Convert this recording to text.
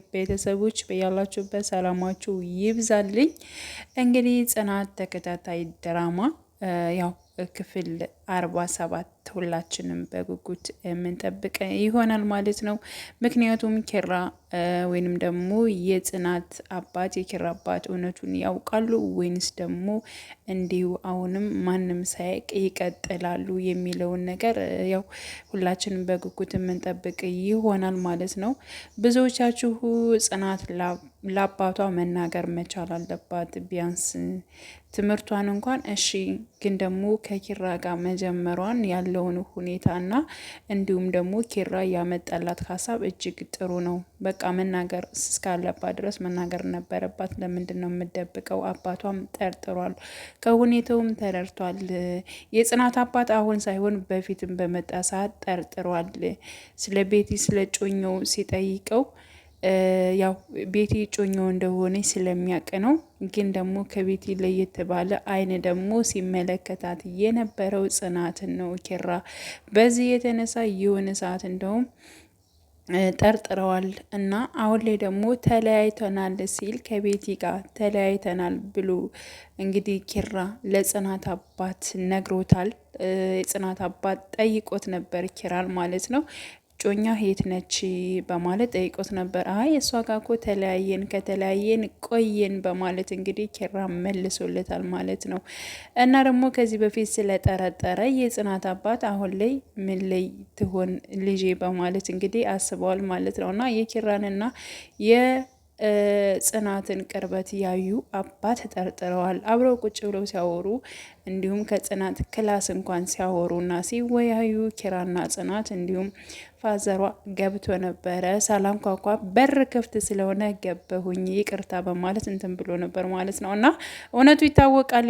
ቤተሰቦች በያላችሁበት ሰላማችሁ ይብዛልኝ። እንግዲህ ጽናት ተከታታይ ድራማ ያው ክፍል 47 ሁላችንም በጉጉት የምንጠብቅ ይሆናል ማለት ነው። ምክንያቱም ኪራ ወይንም ደግሞ የጽናት አባት የኪራ አባት እውነቱን ያውቃሉ ወይንስ ደግሞ እንዲሁ አሁንም ማንም ሳያውቅ ይቀጥላሉ የሚለውን ነገር ያው ሁላችንም በጉጉት የምንጠብቅ ይሆናል ማለት ነው። ብዙዎቻችሁ ጽናት ለአባቷ መናገር መቻል አለባት ቢያንስ ትምህርቷን እንኳን እሺ፣ ግን ደግሞ ከኪራ ጋር መጀመሯን ያለውን ሁኔታና እንዲሁም ደግሞ ኪራ ያመጣላት ሀሳብ እጅግ ጥሩ ነው። በቃ መናገር እስካለባት ድረስ መናገር ነበረባት። ለምንድን ነው የምደብቀው? አባቷም ጠርጥሯል፣ ከሁኔታውም ተረድቷል። የጽናት አባት አሁን ሳይሆን በፊትም በመጣ ሰዓት ጠርጥሯል። ስለ ቤቲ ስለ ጮኛው ሲጠይቀው ያው ቤቲ ጮኛው እንደሆነ ስለሚያውቅ ነው። ግን ደግሞ ከቤቲ ለየት ባለ አይን ደግሞ ሲመለከታት የነበረው ጽናትን ነው ኪራ። በዚህ የተነሳ የሆነ ሰዓት እንደውም ጠርጥረዋል እና አሁን ላይ ደግሞ ተለያይተናል ሲል ከቤቲ ጋር ተለያይተናል ብሎ እንግዲህ ኪራ ለጽናት አባት ነግሮታል። የጽናት አባት ጠይቆት ነበር ኪራል ማለት ነው። ጮኛ የት ነች በማለት ጠይቆት ነበር። አይ እሷ ጋር እኮ ተለያየን፣ ከተለያየን ቆየን በማለት እንግዲህ ኪራ መልሶለታል ማለት ነው። እና ደግሞ ከዚህ በፊት ስለጠረጠረ የጽናት አባት አሁን ላይ ምን ላይ ትሆን ልጄ በማለት እንግዲህ አስበዋል ማለት ነው። እና የኪራንና የጽናትን ቅርበት ያዩ አባት ተጠርጥረዋል። አብረው ቁጭ ብለው ሲያወሩ እንዲሁም ከጽናት ክላስ እንኳን ሲያወሩና ሲወያዩ ኪራና ጽናት እንዲሁም ፋዘሯ ገብቶ ነበረ። ሰላም ኳኳ በር ክፍት ስለሆነ ገበሁኝ ይቅርታ በማለት እንትን ብሎ ነበር ማለት ነው። እና እውነቱ ይታወቃል።